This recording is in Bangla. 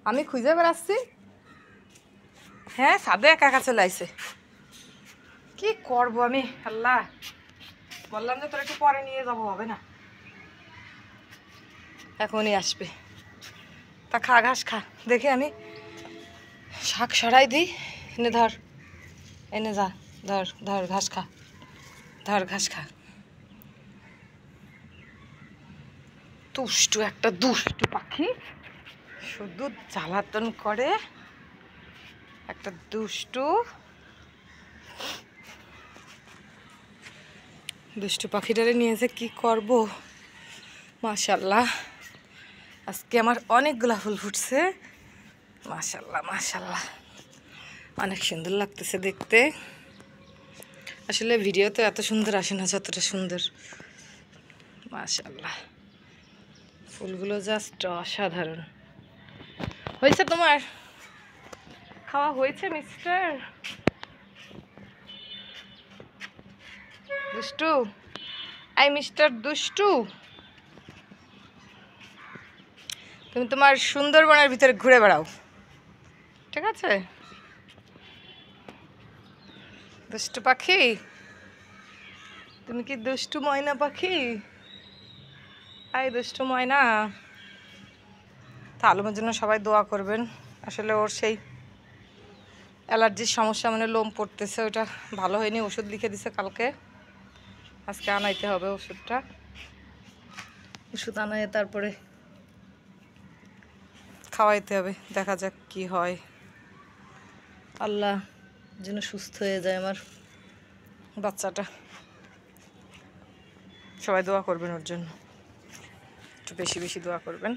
আমি খুঁজে বেড়াচ্ছি। হ্যাঁ ছাদে একা একা চলে আইছে। কি করবো আমি, আল্লাহ বললাম যে তোর একটু পরে নিয়ে যাবো, হবে না, এখনই আসবে। তা খা, ঘাস খা। দেখে আমি শাক সরাই দিই। এনে ধর, এনে যা, ধর ধর ঘাস খা, ধর ঘাস খা। দুষ্টু একটা দুষ্টু পাখি, শুধু জ্বালাতন করে, একটা দুষ্টু দুষ্টু পাখিটারে নিয়ে যে কি করব। মাশাল্লাহ আজকে আমার অনেকগুলা ফুল ফুটছে, মাশাল্লাহ মাশাল্লাহ, অনেক সুন্দর লাগতেছে দেখতে। আসলে ভিডিওতে এত সুন্দর আসে না যতটা সুন্দর, মাশাল্লাহ ফুলগুলো জাস্ট অসাধারণ। হয়েছে তোমার খাওয়া হয়েছে মিস্টার দুষ্টু? আই মিস্টার দুষ্টু, তুমি তোমার সুন্দরবনের ভিতরে ঘুরে বেড়াও, ঠিক আছে? দুষ্টু পাখি, তুমি কি দুষ্টু ময়না পাখি? আই দুষ্টু ময়না। তা আলমের জন্য সবাই দোয়া করবেন। আসলে ওর সেই অ্যালার্জির সমস্যা, মানে লোম পড়তেছে, ওটা ভালো হয়নি, ওষুধ লিখে দিছে কালকে, আজকে আনাইতে হবে ওষুধটা। ওষুধ আনাই তারপরে খাওয়াইতে হবে, দেখা যাক কি হয়। আল্লাহ যেন সুস্থ হয়ে যায় আমার বাচ্চাটা। সবাই দোয়া করবেন ওর জন্য, একটু বেশি বেশি দোয়া করবেন।